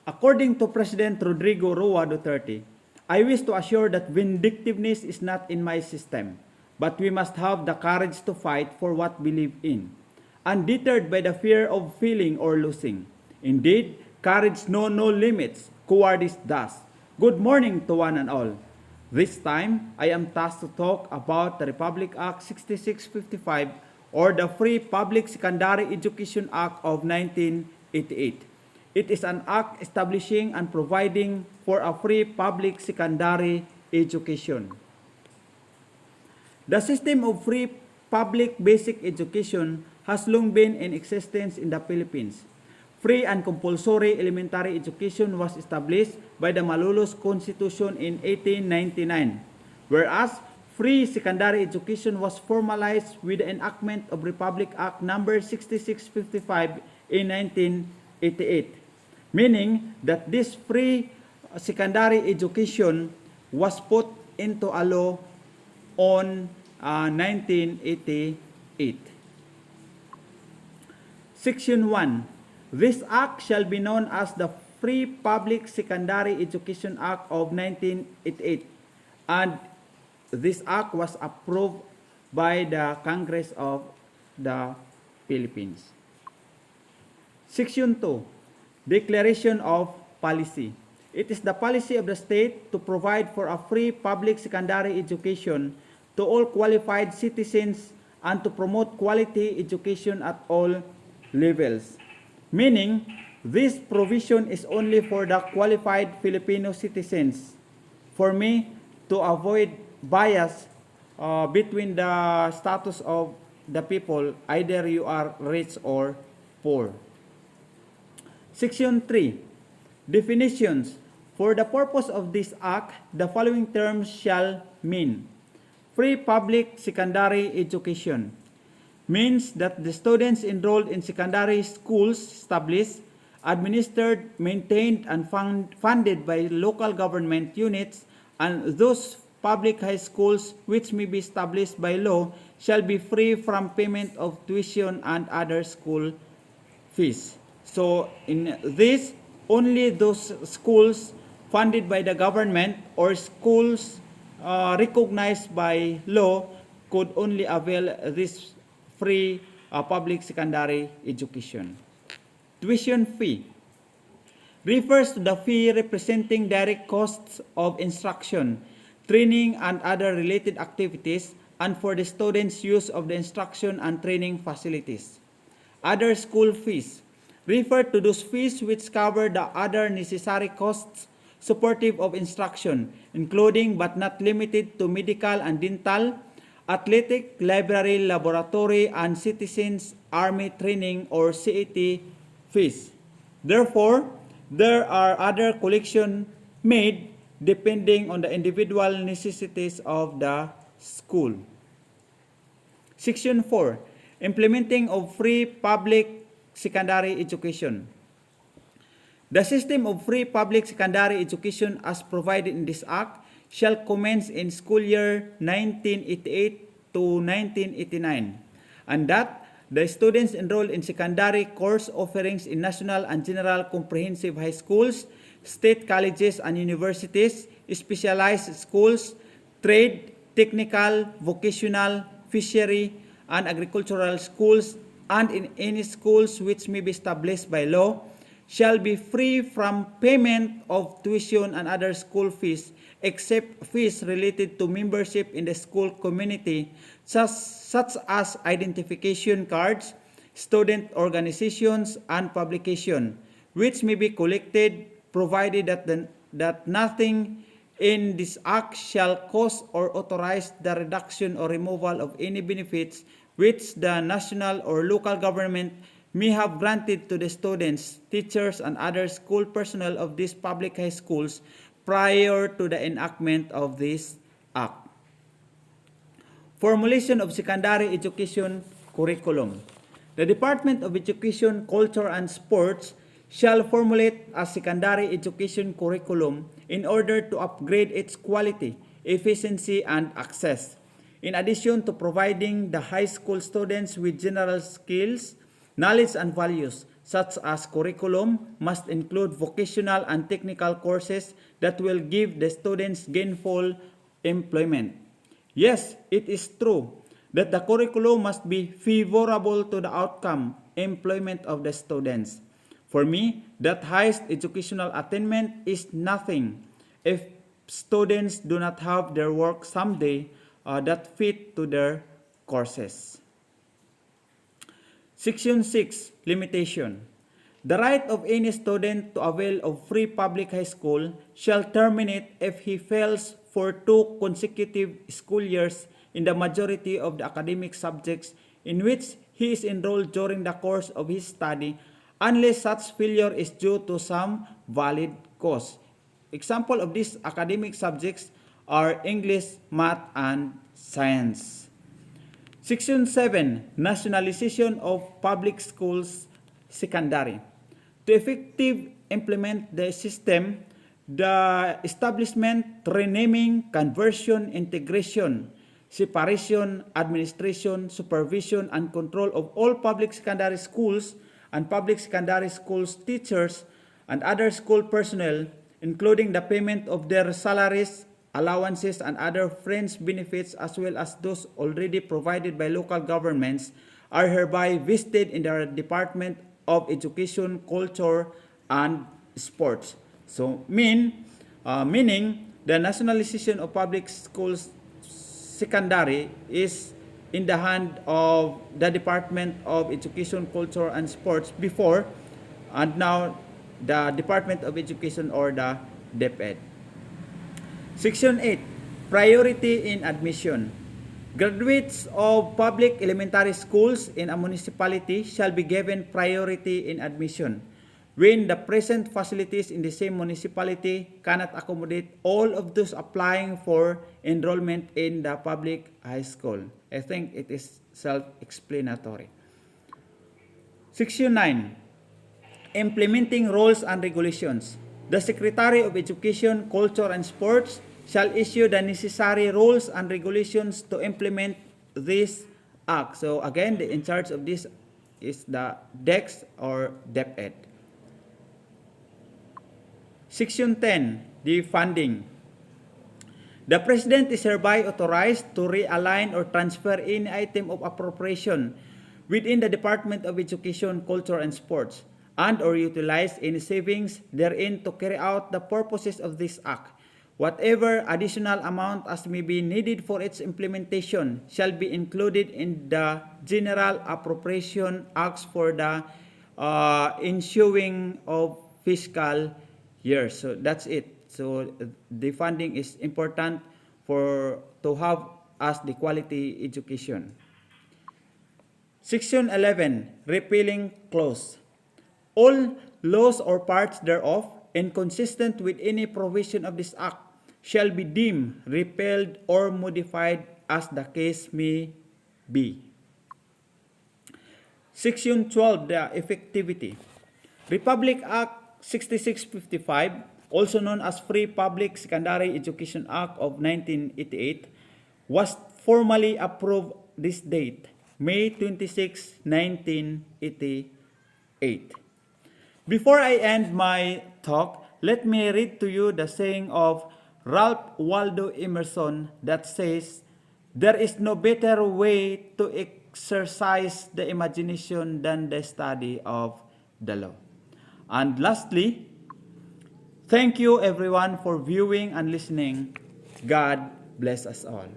According to President Rodrigo Roa Duterte, I wish to assure that vindictiveness is not in my system, but we must have the courage to fight for what we believe in, undeterred by the fear of failing or losing. Indeed, courage knows no limits, cowardice does. Good morning to one and all. This time, I am tasked to talk about the Republic Act 6655 or the Free Public Secondary Education Act of 1988. It is an act establishing and providing for a free public secondary education. The system of free public basic education has long been in existence in the Philippines. Free and compulsory elementary education was established by the Malolos Constitution in 1899, whereas free secondary education was formalized with the enactment of Republic Act No. 6655 in 1988, meaning that this free secondary education was put into a law on 1988. Section 1. This act shall be known as the Free Public Secondary Education Act of 1988, and this act was approved by the Congress of the Philippines. Section 2. Declaration of Policy. It is the policy of the state to provide for a free public secondary education to all qualified citizens and to promote quality education at all levels. Meaning, this provision is only for the qualified Filipino citizens. For me, to avoid bias between the status of the people, either you are rich or poor. Section 3. Definitions. For the purpose of this act, the following terms shall mean. Free public secondary education means that the students enrolled in secondary schools established, administered, maintained, and funded by local government units, and those public high schools which may be established by law shall be free from payment of tuition and other school fees. So in this, only those schools funded by the government or schools recognized by law could only avail this free public secondary education. Tuition fee refers to the fee representing direct costs of instruction, training, and other related activities, and for the students' use of the instruction and training facilities. Other school fees refer to those fees which cover the other necessary costs supportive of instruction, including but not limited to medical and dental, athletic, library, laboratory, and citizens army training or CAT fees. Therefore, there are other collections made depending on the individual necessities of the school. Section 4. Implementing of free public secondary education. The system of free public secondary education as provided in this act shall commence in school year 1988 to 1989, and that the students enrolled in secondary course offerings in national and general comprehensive high schools, state colleges and universities, specialized schools, trade, technical, vocational, fishery, and agricultural schools, and in any schools which may be established by law, shall be free from payment of tuition and other school fees, except fees related to membership in the school community, such as identification cards, student organizations, and publication, which may be collected, provided that nothing in this act shall cause or authorize the reduction or removal of any benefits which the national or local government may have granted to the students, teachers, and other school personnel of these public high schools prior to the enactment of this act. Formulation of secondary education curriculum. The Department of Education, Culture, and Sports shall formulate a secondary education curriculum in order to upgrade its quality, efficiency, and access. In addition to providing the high school students with general skills, knowledge, and values, such as curriculum, must include vocational and technical courses that will give the students gainful employment. Yes, it is true that the curriculum must be favorable to the outcome, employment of the students. For me, that highest educational attainment is nothing if students do not have their work someday that fit to their courses. Section 6, Limitation. The right of any student to avail of free public high school shall terminate if he fails for 2 consecutive school years in the majority of the academic subjects in which he is enrolled during the course of his study, unless such failure is due to some valid cause. Example of these academic subjects are English, Math, and Science. Section 7, Nationalization of Public Schools Secondary. To effectively implement the system, the establishment, renaming, conversion, integration, separation, administration, supervision, and control of all public secondary schools and public secondary schools teachers and other school personnel, including the payment of their salaries, allowances, and other fringe benefits, as well as those already provided by local governments, are hereby vested in the Department of Education, Culture, and Sports. So, meaning the nationalization of public schools secondary is in the hand of the Department of Education, Culture, and Sports before, and now the Department of Education, or the DepEd. Section 8, Priority in Admission. Graduates of public elementary schools in a municipality shall be given priority in admission when the present facilities in the same municipality cannot accommodate all of those applying for enrollment in the public high school. I think it is self-explanatory. Section 9, Implementing Rules and Regulations. The Secretary of Education, Culture, and Sports shall issue the necessary rules and regulations to implement this act. So again, the in charge of this is the DEX or DepEd. Section 10, the funding. The President is hereby authorized to realign or transfer any item of appropriation within the Department of Education, Culture, and Sports, and or utilize any savings therein to carry out the purposes of this act. Whatever additional amount as may be needed for its implementation shall be included in the General Appropriation Acts for the ensuing of fiscal year. So that's it. So the funding is important to have as the quality education. Section 11, Repealing Clause. All laws or parts thereof inconsistent with any provision of this act shall be deemed repealed or modified as the case may be. Section 12, the effectivity. Republic Act 6655, also known as Free Public Secondary Education Act of 1988, was formally approved this date, May 26, 1988. Before I end my talk, let me read to you the saying of Ralph Waldo Emerson that says, "There is no better way to exercise the imagination than the study of the law." And lastly, thank you everyone for viewing and listening. God bless us all.